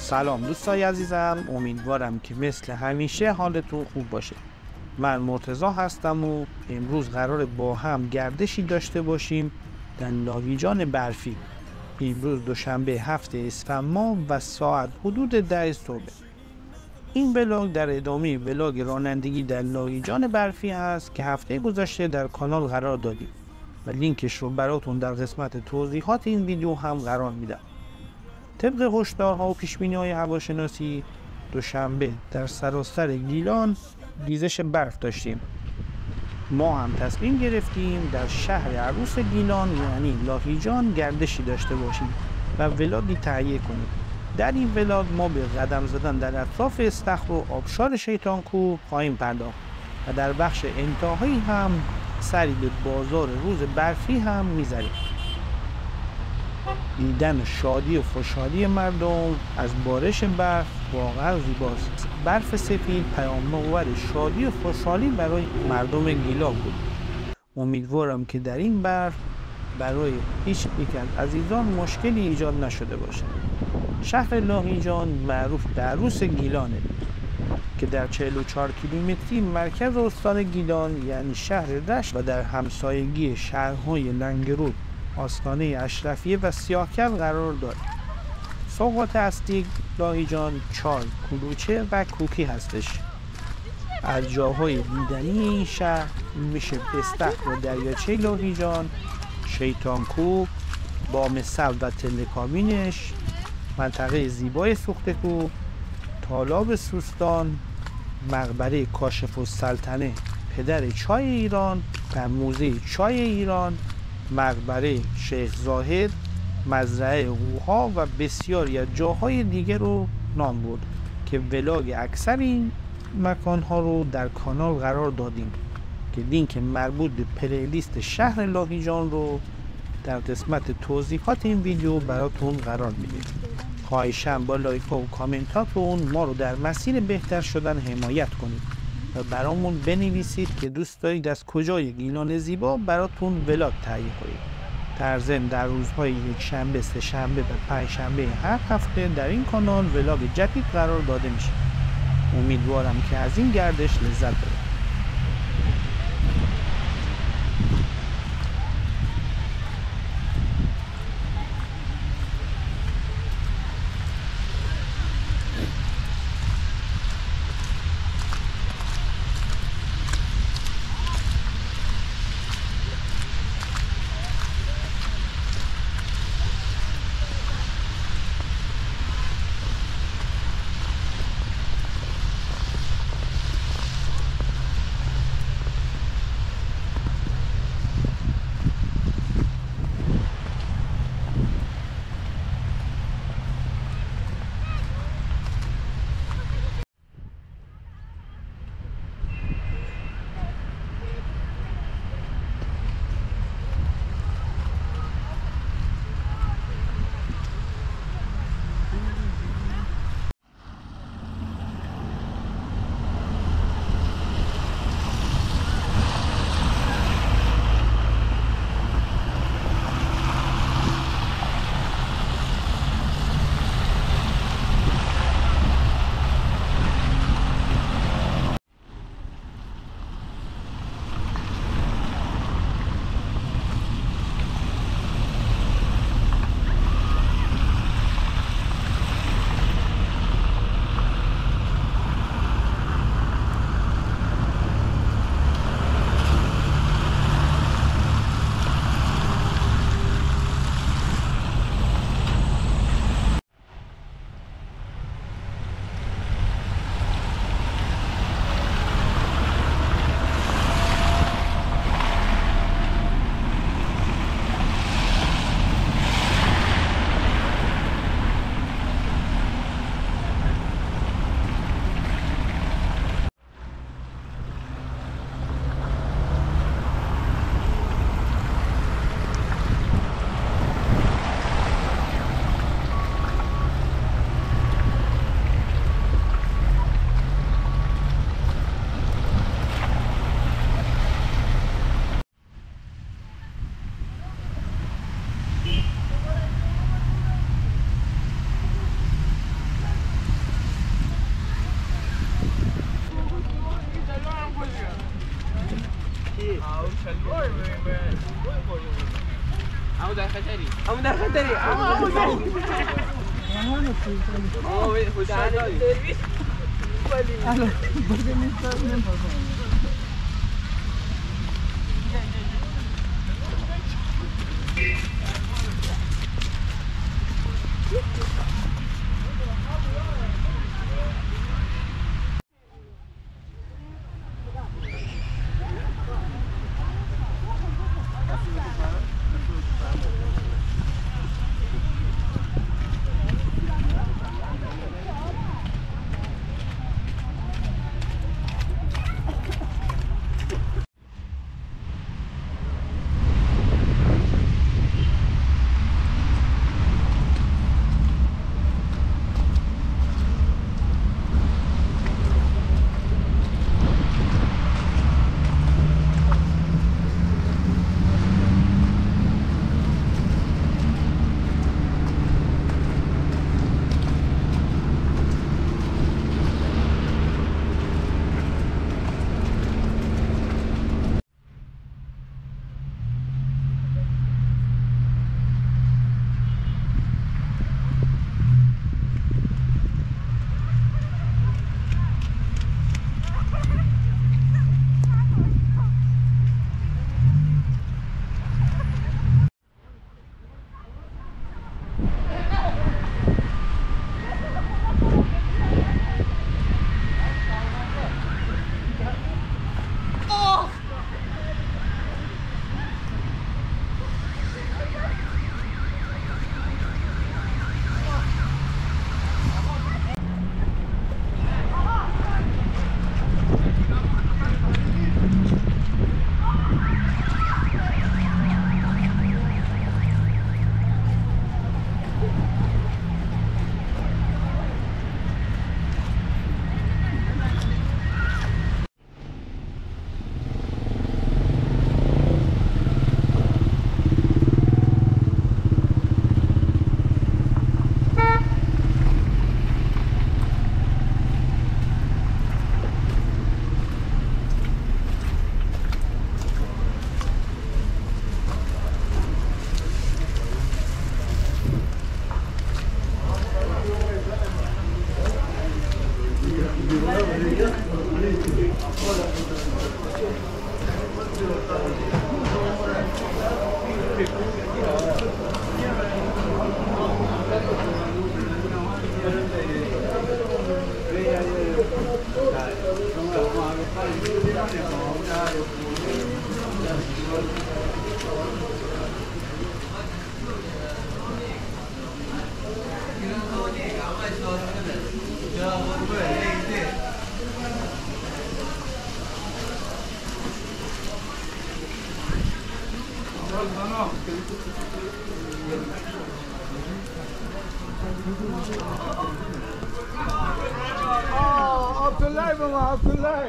سلام دوستای عزیزم، امیدوارم که مثل همیشه حالتون خوب باشه. من مرتضی هستم و امروز قراره با هم گردشی داشته باشیم در لاهیجان برفی. امروز دوشنبه 7 اسفند ماه و ساعت حدود 10 صبح. این ولاگ در ادامه ولاگ رانندگی در لاهیجان برفی است که هفته گذشته در کانال قرار دادیم و لینکش رو براتون در قسمت توضیحات این ویدیو هم قرار میدم. طبق هشدارها و پیشبینی‌های هواشناسی دوشنبه در سراسر گیلان ریزش برف داشتیم. ما هم تصمیم گرفتیم در شهر عروس گیلان یعنی لاهیجان گردشی داشته باشیم و ولاگی تهیه کنیم. در این ولاگ ما به قدم زدن در اطراف استخر و آبشار شیطانکوه خواهیم پرداخت و در بخش انتهایی هم سری به بازار روز برفی هم می‌ذاریم. دیدن شادی و خوشحالی مردم از بارش برف واقعا زیباست. برف سفید پیام‌آور شادی و خوشحالی برای مردم گیلان بود. امیدوارم که در این برف برای هیچ یک از عزیزان مشکلی ایجاد نشده باشه. شهر لاهیجان معروف به عروس گیلانه که در 44 کیلومتری مرکز استان گیلان یعنی شهر رشت و در همسایگی شهرهای لنگرود، آستانه اشرفیه و سیاهکل قرار دارد. سوقات اصلی لاهیجان چای، کلوچه و کوکی هستش. از جاهای دیدنی این شهر میشه استخر و دریاچه لاهیجان، شیطانکوه، بام سبز و تله کابینش، منطقه زیبای سوختکوه، تالاب سوستان، مقبره کاشف السلطنه پدر چای ایران و موزه چای ایران، مقبره شیخ زاهد، مزرعه قوها و بسیاری از جاهای دیگر رو نام برد که ولاگ اکثر این مکانها رو در کانال قرار دادیم که لینک مربوط به پلیلیست شهر لاهیجان رو در قسمت توضیحات این ویدیو براتون قرار میدیم. خواهشاً با لایک ها و کامنتاتون ما رو در مسیر بهتر شدن حمایت کنید و برامون بنویسید که دوست دارید از کجای گیلان زیبا براتون ولاگ تهیه کنید. در ضمن در روزهای یکشنبه، سه‌شنبه و پنجشنبه هر هفته در این کانال ولاگ جدید قرار داده میشه. امیدوارم که از این گردش لذت ببرید. همون در خطری همون Abdullah baba, Abdullah.